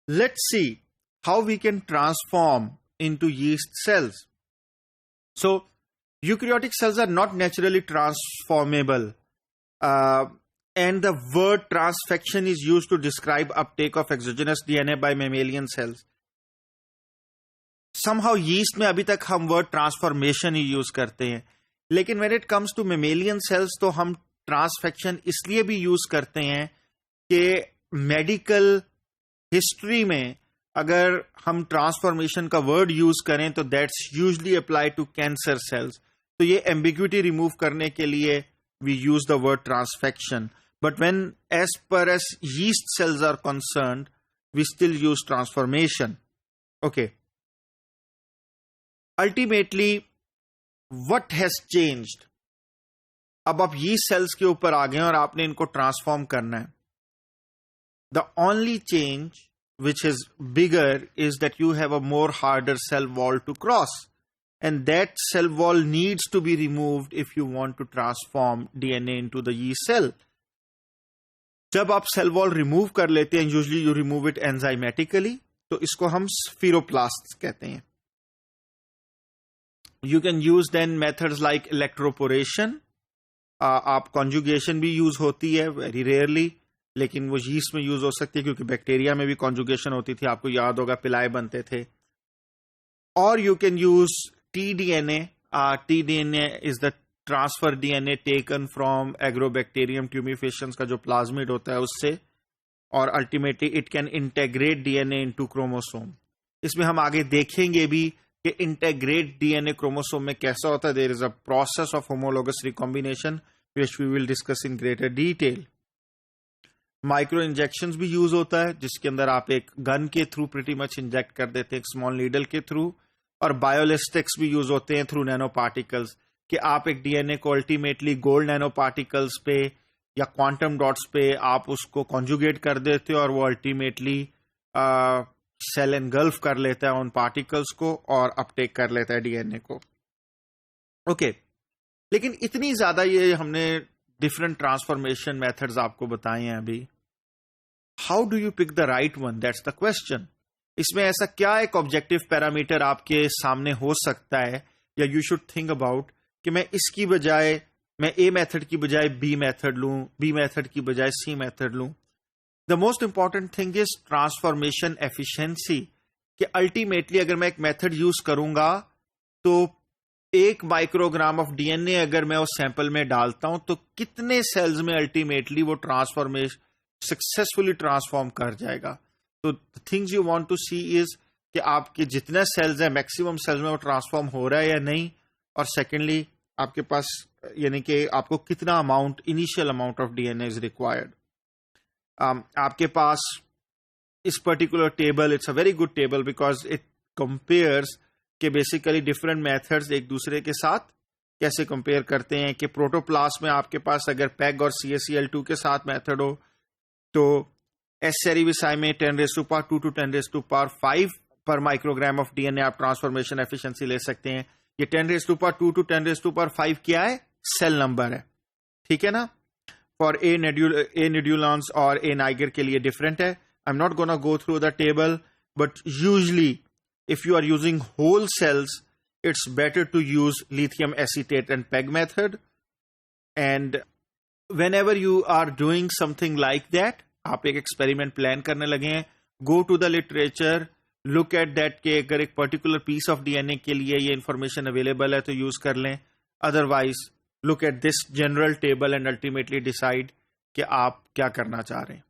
Let's see how we can transform into yeast cells. So, eukaryotic cells are not naturally transformable, and the word transfection is used to describe uptake of exogenous DNA by mammalian cells. Somehow yeast में अभी तक हम word transformation ही use करते हैं, लेकिन when it comes to mammalian cells तो हम transfection इसलिए भी use करते हैं कि medical history में अगर हम transformation का word use करें तो that's usually applied to cancer cells. तो ये ambiguity remove करने के लिए we use the word transfection. But when as far as yeast cells are concerned, we still use transformation. Okay. Ultimately, what has changed? अब आप yeast cells के ऊपर आ गए और आपने इनको transform करना है. The only change which is bigger is that you have a more harder cell wall to cross. And that cell wall needs to be removed if you want to transform DNA into the yeast cell. जब आप cell wall remove कर लेते हैं, usually you remove it enzymatically, तो इसको हम spheroplasts कहते हैं. You can use then methods like electroporation. आप conjugation भी use होती है very rarely, लेकिन वो yeast में use हो सकती है क्योंकि बैक्टीरिया में भी conjugation होती थी. आपको याद होगा पिलाए बनते थे. Or you can use tDNA. tDNA is the transfer DNA taken from Agrobacterium tumefaciens का जो plasmid होता है उससे, और ultimately it can integrate DNA into chromosome. इसमें हम आगे देखेंगे भी कि integrate DNA chromosome में कैसा होता है. There is a process of homologous recombination which we will discuss in greater detail. Micro injections भी यूज होता है जिसके अंदर आप एक गन के थ्रू प्रीटी मच इंजेक्ट कर देते हैं, एक स्मॉल नीडल के थ्रू. और बायोलिस्टिक्स भी यूज होते हैं थ्रू नैनो पार्टिकल्स, कि आप एक डीएनए को अल्टीमेटली गोल्ड नैनो पार्टिकल्स पे या क्वांटम डॉट्स पे आप उसको कॉन्जुगेट कर देते हो और वो अल्टीमेटली सेल एनगल्फ कर लेता है उन पार्टिकल्स को और अपटेक कर लेता है डीएनए को. ओके, लेकिन इतनी ज्यादा ये हमने डिफरेंट ट्रांसफॉर्मेशन मेथड्स आपको बताए हैं अभी. How do you pick the right one? That's the question. इसमें ऐसा क्या एक ऑब्जेक्टिव पैरामीटर आपके सामने हो सकता है या यू शुड थिंक अबाउट कि मैं इसकी बजाय मैं ए मेथड की बजाय बी मेथड लूं, बी मेथड की बजाय सी मेथड लूं. The most important thing is transformation efficiency, कि अल्टीमेटली अगर मैं एक मेथड यूज करूंगा तो 1 माइक्रोग्राम ऑफ डीएनए अगर मैं उस सैंपल में डालता हूं तो कितने सेल्स में अल्टीमेटली वो ट्रांसफॉर्मेशन सक्सेसफुली ट्रांसफॉर्म कर जाएगा. तो things you want to see is कि आपके जितने सेल्स हैं मैक्सिमम सेल्स में वो ट्रांसफॉर्म हो रहा है या नहीं, और सेकेंडली आपके पास यानी कि आपको कितना amount initial amount of DNA is required. आपके पास इस particular table, it's a very good table because it compares कि बेसिकली डिफरेंट मेथड्स एक दूसरे के साथ कैसे कंपेयर करते हैं. कि प्रोटोप्लास्ट में आपके पास अगर पेग और CaCl2 के साथ मेथड हो तो एस सेरीविसाई में 10⁻² to 10⁻⁵ पर माइक्रोग्राम ऑफ डीएनए आप ट्रांसफॉर्मेशन एफिशिएंसी ले सकते हैं. ये 10⁻² to 10⁻⁵ क्या है? सेल नंबर है, ठीक है ना. फॉर ए न्यूड्यूलॉन्स और ए नाइगर के लिए डिफरेंट है. I am not gonna go through the table, but usually if you are using whole cells, it's better to use lithium acetate and PEG method. And whenever you are doing something like that, आप एक experiment plan करने लगे हैं, go to the literature, look at that कि अगर एक particular piece of DNA के लिए ये information available है तो use कर लें. Otherwise, look at this general table and ultimately decide कि आप क्या करना चाह रहे हैं.